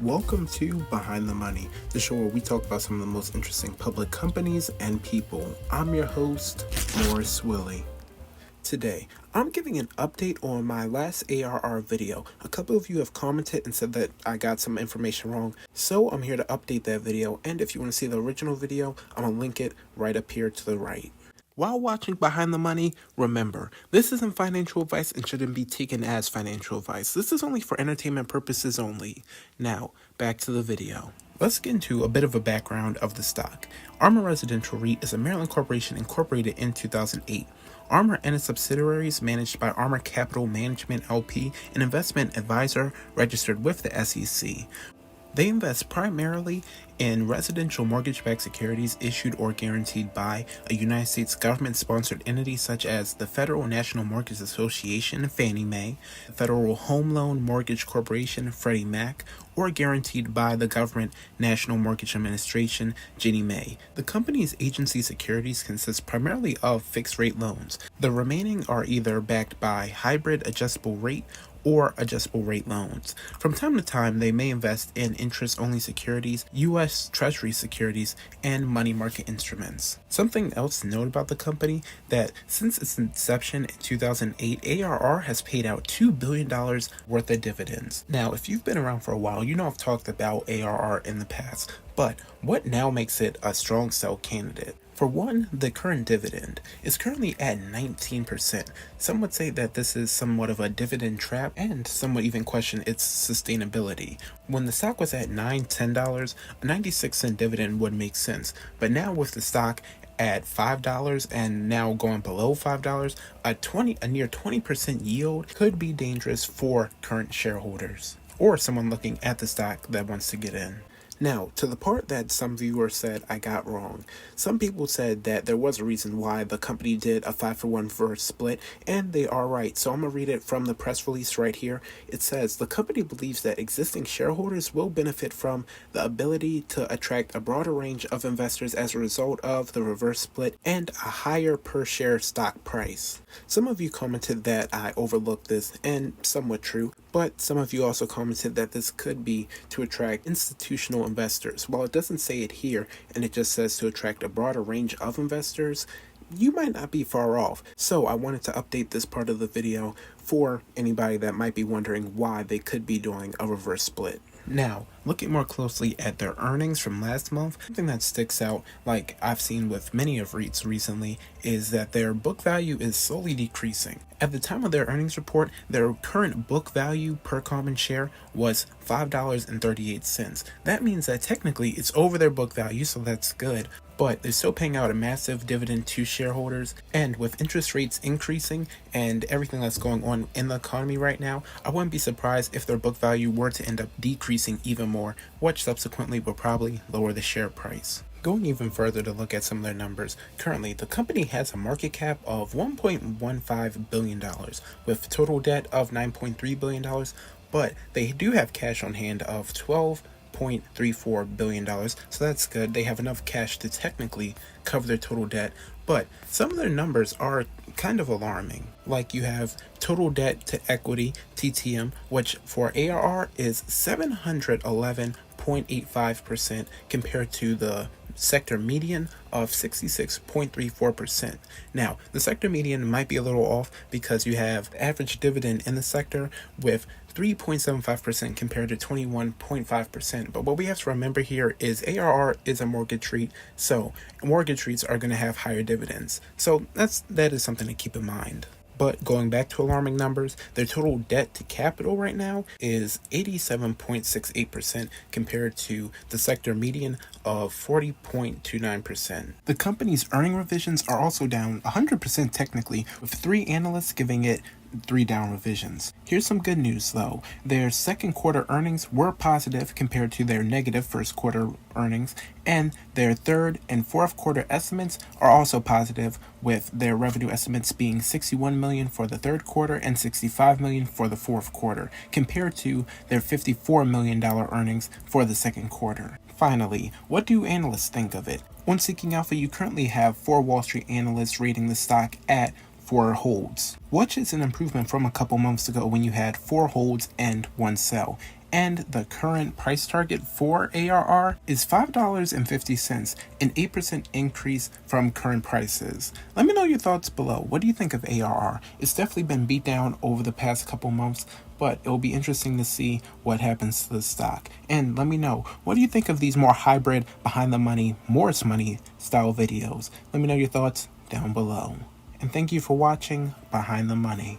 Welcome to Behind the Money, the show where we talk about some of the most interesting public companies and people. I'm your host, Morris Willie. Today, I'm giving an update on my last ARR video. A couple of you have commented and said that I got some information wrong, so I'm here to update that video, and if you want to see the original video, I'm going to link it right up here to the right. While watching Behind the Money, remember, this isn't financial advice and shouldn't be taken as financial advice. This is only for entertainment purposes only. Now, back to the video. Let's get into a bit of a background of the stock. Armour Residential REIT is a Maryland corporation incorporated in 2008. Armour and its subsidiaries, managed by Armour Capital Management LP, an investment advisor registered with the SEC. They invest primarily in residential mortgage-backed securities issued or guaranteed by a United States government-sponsored entity such as the Federal National Mortgage Association, Fannie Mae, the Federal Home Loan Mortgage Corporation, Freddie Mac, or guaranteed by the Government National Mortgage Administration, Ginnie Mae. The company's agency securities consist primarily of fixed-rate loans. The remaining are either backed by hybrid adjustable rate or adjustable rate loans. From time to time, they may invest in interest-only securities, U.S. Treasury securities, and money market instruments. Something else to note about the company, that since its inception in 2008, ARR has paid out $2 billion worth of dividends. Now, if you've been around for a while, you know I've talked about ARR in the past, but what now makes it a strong sell candidate? For one, the current dividend is currently at 19%. Some would say that this is somewhat of a dividend trap, and some would even question its sustainability. When the stock was at $9, $10, a 96-cent dividend would make sense, but now with the stock at $5 and now going below $5, a near 20% yield could be dangerous for current shareholders or someone looking at the stock that wants to get in. Now, to the part that some viewers said I got wrong. Some people said that there was a reason why the company did a 5-for-1 reverse split, and they are right. So I'm going to read it from the press release right here. It says, the company believes that existing shareholders will benefit from the ability to attract a broader range of investors as a result of the reverse split and a higher per share stock price. Some of you commented that I overlooked this, and somewhat true, but some of you also commented that this could be to attract institutional investors. While it doesn't say it here, and it just says to attract a broader range of investors, you might not be far off. So I wanted to update this part of the video for anybody that might be wondering why they could be doing a reverse split. Now, looking more closely at their earnings from last month, something that sticks out, like I've seen with many of REITs recently, is that their book value is slowly decreasing. At the time of their earnings report, their current book value per common share was $5.38. That means that technically it's over their book value, so that's good. But they're still paying out a massive dividend to shareholders, and with interest rates increasing and everything that's going on in the economy right now, I wouldn't be surprised if their book value were to end up decreasing even more, which subsequently will probably lower the share price. Going even further to look at some of their numbers, currently the company has a market cap of $1.15 billion with total debt of $9.3 billion, but they do have cash on hand of $12.34 billion, so that's good. They have enough cash to technically cover their total debt, but some of their numbers are kind of alarming. Like you have total debt to equity, TTM, which for ARR is 711.85% compared to the sector median of 66.34%. Now, the sector median might be a little off because you have the average dividend in the sector with 3.75% compared to 21.5%. But what we have to remember here is ARR is a mortgage REIT, so mortgage REITs are going to have higher dividends. So that is something to keep in mind. But going back to alarming numbers, their total debt to capital right now is 87.68% compared to the sector median of 40.29%. The company's earning revisions are also down 100% technically, with 3 analysts giving it 3 down revisions. Here's some good news though. Their second quarter earnings were positive compared to their negative first quarter earnings, and their third and fourth quarter estimates are also positive, with their revenue estimates being $61 million for the third quarter and $65 million for the fourth quarter, compared to their $54 million earnings for the second quarter. Finally, what do analysts think of it? On Seeking Alpha, you currently have 4 Wall Street analysts rating the stock at 4 holds, which is an improvement from a couple months ago when you had 4 holds and 1 sell. And the current price target for ARR is $5.50, an 8% increase from current prices. Let me know your thoughts below. What do you think of ARR? It's definitely been beat down over the past couple months, but it will be interesting to see what happens to the stock. And let me know, what do you think of these more hybrid, behind the money, Morris money style videos? Let me know your thoughts down below. And thank you for watching Behind the Money.